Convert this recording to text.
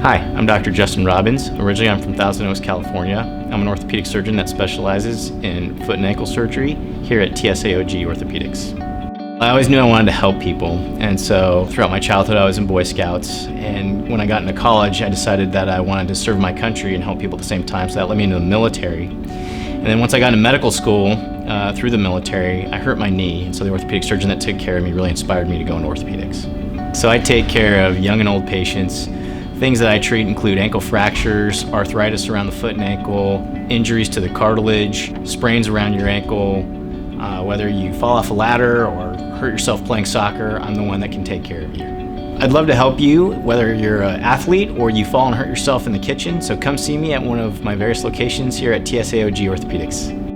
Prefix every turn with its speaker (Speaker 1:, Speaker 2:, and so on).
Speaker 1: Hi, I'm Dr. Justin Robbins. Originally, I'm from Thousand Oaks, California. I'm an orthopedic surgeon that specializes in foot and ankle surgery here at TSAOG Orthopaedics. I always knew I wanted to help people, and so throughout my childhood I was in Boy Scouts, and when I got into college I decided that I wanted to serve my country and help people at the same time, so that led me into the military. And then once I got into medical school, through the military, I hurt my knee, and so the orthopedic surgeon that took care of me really inspired me to go into orthopedics. So I take care of young and old patients. Things that I treat include ankle fractures, arthritis around the foot and ankle, injuries to the cartilage, sprains around your ankle. Whether you fall off a ladder or hurt yourself playing soccer, I'm the one that can take care of you. I'd love to help you, whether you're an athlete or you fall and hurt yourself in the kitchen, so come see me at one of my various locations here at TSAOG Orthopaedics.